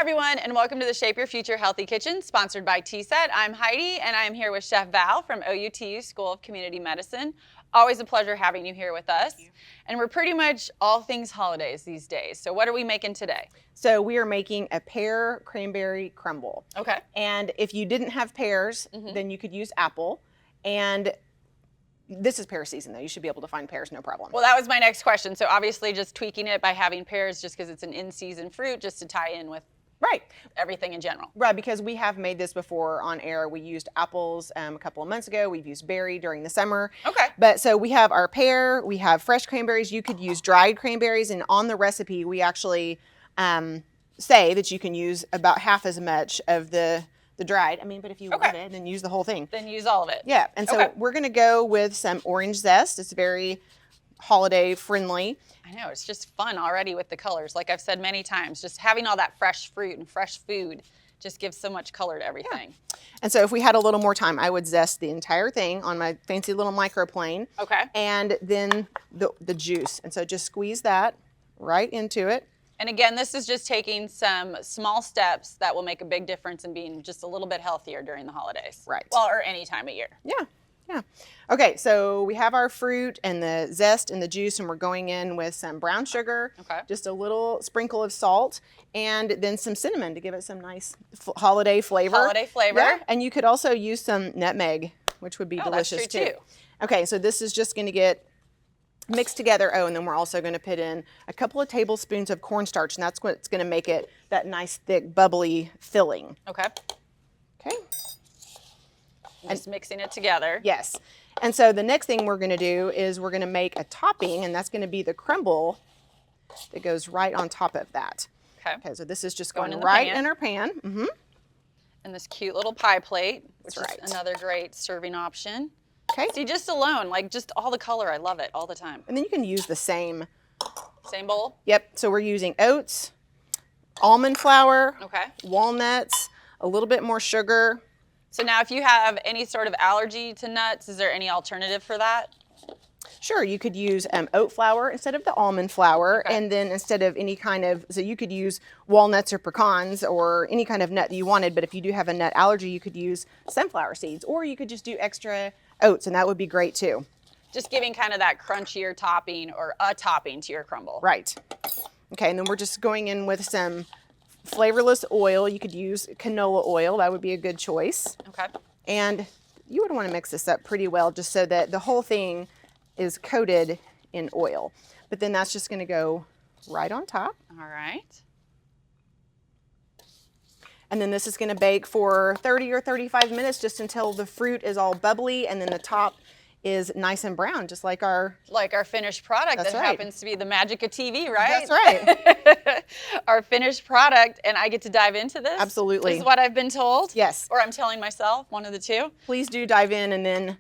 everyone, and welcome to the Shape Your Future Healthy Kitchen, sponsored by TSET. I'm Heidi, and I'm here with Chef Val from OUTU School of Community Medicine. Always a pleasure having you here with us. And we're pretty much all things holidays these days. So what are we making today? So we are making a pear cranberry crumble. Okay. And if you didn't have pears, then you could use apple. And this is pear season, though. You should be able to find pears, no problem. Well, that was my next question. So obviously just tweaking it by having pears just because it's an in-season fruit, just to tie in with everything in general. Right, because we have made this before on air. We used apples a couple of months ago. We've used berry during the summer. Okay. But so we have our pear, we have fresh cranberries. You could use dried cranberries, and on the recipe, we actually say that you can use about half as much of the dried. I mean, but if you love it, then use the whole thing. Then use all of it. Yeah, and so we're gonna go with some orange zest. It's very holiday friendly. I know, it's just fun already with the colors. Like I've said many times, just having all that fresh fruit and fresh food just gives so much color to everything. Yeah. And so if we had a little more time, I would zest the entire thing on my fancy little microplane. Okay. And then the juice. And so just squeeze that right into it. And again, this is just taking some small steps that will make a big difference in being just a little bit healthier during the holidays. Right. Well, or any time of year. Yeah. Yeah. Okay, so we have our fruit and the zest and the juice, and we're going in with some brown sugar, just a little sprinkle of salt, and then some cinnamon to give it some nice holiday flavor. Holiday flavor. Yeah, and you could also use some nutmeg, which would be delicious that's true too. Okay, so this is just going to get mixed together. Oh, and then we're also going to put in a couple of tablespoons of cornstarch, and that's what's going to make it that nice, thick, bubbly filling. Okay. Okay. Just mixing it together. Yes. And so the next thing we're going to do is we're going to make a topping, and that's going to be the crumble that goes right on top of that. Okay. Okay, so this is just going in right in our pan. Mm-hmm. And this cute little pie plate, which That's is another great serving option. Okay. See, just alone, like just all the color, I love it all the time. And then you can use the same. Same bowl? Yep. So we're using oats, almond flour, Okay. walnuts, a little bit more sugar. So now if you have any sort of allergy to nuts, is there any alternative for that? Sure, you could use oat flour instead of the almond flour, and then instead of any kind of, so you could use walnuts or pecans or any kind of nut that you wanted, but if you do have a nut allergy, you could use sunflower seeds, or you could just do extra oats, and that would be great too. Just giving kind of that crunchier topping or a topping to your crumble. Right. Okay, and then we're just going in with some flavorless oil. You could use canola oil. That would be a good choice. Okay. And you would want to mix this up pretty well just so that the whole thing is coated in oil. But then that's just going to go right on top. All right. And then this is going to bake for 30 or 35 minutes just until the fruit is all bubbly and then the top is nice and brown, just like our finished product. That's that right. happens to be the magic of TV, right? That's right. Our finished product, and I get to dive into this? Absolutely. This is what I've been told? Yes. Or I'm telling myself, one of the two? Please do dive in, and then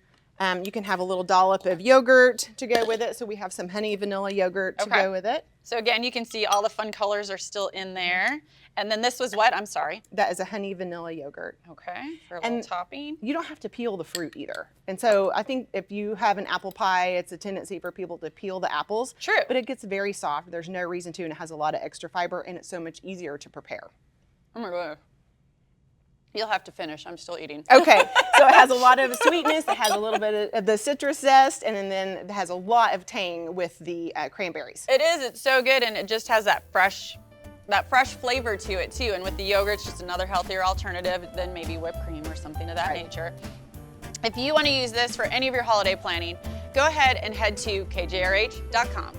you can have a little dollop of yogurt to go with it. So we have some honey vanilla yogurt to go with it. So again, you can see all the fun colors are still in there. And then this was what? I'm sorry. That is a honey vanilla yogurt. Okay, for a little topping. You don't have to peel the fruit either. And so I think if you have an apple pie, it's a tendency for people to peel the apples. True. But it gets very soft. There's no reason to, and it has a lot of extra fiber, and it's so much easier to prepare. Oh my God. You'll have to finish. I'm still eating. Okay, so it has a lot of sweetness, it has a little bit of the citrus zest, and then it has a lot of tang with the cranberries. It is. It's so good, and it just has that fresh flavor to it too. And with the yogurt, it's just another healthier alternative than maybe whipped cream or something of that nature. If you want to use this for any of your holiday planning, go ahead and head to kjrh.com.